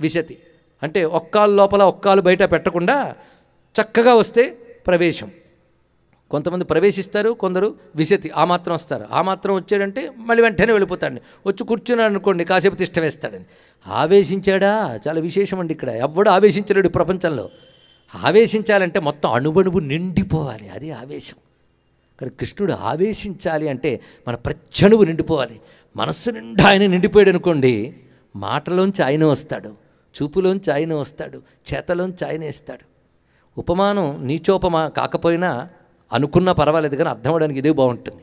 విశతి అంటే ఒక్కాలు లోపల ఒక్కాలు బయట పెట్టకుండా చక్కగా వస్తే ప్రవేశం. కొంతమంది ప్రవేశిస్తారు, కొందరు విశతి ఆ మాత్రం వస్తారు. ఆ మాత్రం వచ్చాడంటే మళ్ళీ వెంటనే వెళ్ళిపోతాడని, వచ్చి కూర్చున్నాడు అనుకోండి కాసేపు తిష్ట వేస్తాడని. ఆవేశించాడా చాలా విశేషం అండి. ఇక్కడ ఎవడు ఆవేశించలేడు ప్రపంచంలో. ఆవేశించాలంటే మొత్తం అణువణువు నిండిపోవాలి, అది ఆవేశం. కానీ కృష్ణుడు ఆవేశించాలి అంటే మన ప్రత్యణువు నిండిపోవాలి. మనస్సు నిండా ఆయన నిండిపోయాడు అనుకోండి, మాటలోంచి ఆయన వస్తాడు, చూపులోంచి ఆయన వస్తాడు, చేతలోంచి ఆయన ఇస్తాడు. ఉపమానం నీచోపమా కాకపోయినా అనుకున్నా పర్వాలేదు, కానీ అర్థం అవడానికి ఇదే బాగుంటుంది.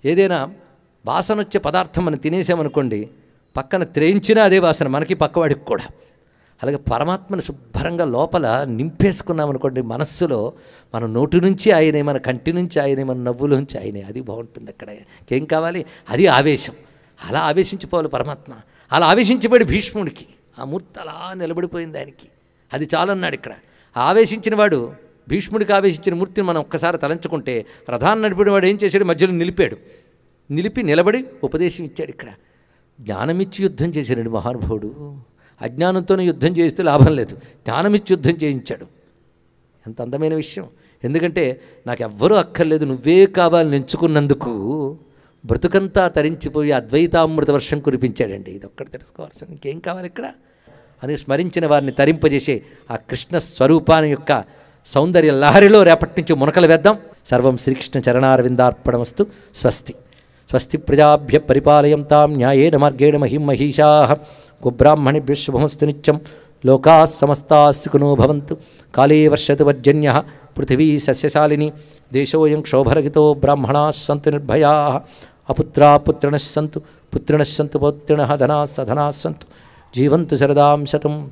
ఏదైనా వాసన వచ్చే పదార్థం మనం తినేసామనుకోండి, పక్కన త్రేయించినా అదే వాసన మనకి పక్కవాడికి కూడా. అలాగే పరమాత్మను శుభ్రంగా లోపల నింపేసుకున్నామనుకోండి, మనస్సులో మన నోటి నుంచి ఆయనే, మన కంటి నుంచి ఆయనే, మన నవ్వులోంచి ఆయనే, అది బాగుంటుంది. అక్కడ ఏం కావాలి? అది ఆవేశం. అలా ఆవేశించిపోవాలి పరమాత్మ. అలా ఆవేశించబడి భీష్ముడికి ఆ మూర్తి అలా నిలబడిపోయింది ఆయనకి, అది చాలన్నాడు ఇక్కడ. ఆవేశించిన వాడు, భీష్ముడికి ఆవేశించిన మూర్తిని మనం ఒక్కసారి తలంచుకుంటే, రథాన్ని నడిపిన వాడు ఏం చేశాడు? మధ్యలో నిలిపాడు, నిలిపి నిలబడి ఉపదేశం ఇచ్చాడు. ఇక్కడ జ్ఞానమిచ్చి యుద్ధం చేశాడు మహానుభావుడు. అజ్ఞానంతోనే యుద్ధం చేస్తే లాభం లేదు, జ్ఞానమిచ్చి యుద్ధం చేయించాడు. ఎంత అందమైన విషయం! ఎందుకంటే నాకు ఎవ్వరూ అక్కర్లేదు, నువ్వే కావాలని ఎంచుకున్నందుకు బ్రతుకంతా తరించిపోయి అద్వైతామృత వర్షం కురిపించాడండి. ఇది ఒక్కటి తెలుసుకోవాల్సింది, ఇంకేం కావాలి ఇక్కడ అని స్మరించిన వారిని తరింపజేసే ఆ కృష్ణ స్వరూపాన్ని యొక్క సౌందర్య లహరిలో రేపటి నుంచి మునకలు వేద్దాం. సర్వం శ్రీకృష్ణ చరణారవిందార్పణమస్తు. స్వస్తి. స్వస్తి ప్రజాభ్య పరిపాలయంతాం న్యాయేన మార్గేణ మహిం మహిషాః. గోబ్రాహ్మణేభ్యః శుభమస్తు నిత్యం. లోకాः సమస్తాः సుఖినో భవంతు. కాలే వర్షతు పర్జన్యః. పృథివీ సస్యశాలిని. దేశోऽयं క్షోభరహితో. బ్రాహ్మణాः సంతు నిర్భయాः. అపుత్రాः పుత్రిణः సంతు. పుత్రిణः సంతు పౌత్రిణः. ధనాः సధనాः సంతు. జీవంతు శరదాం శతం.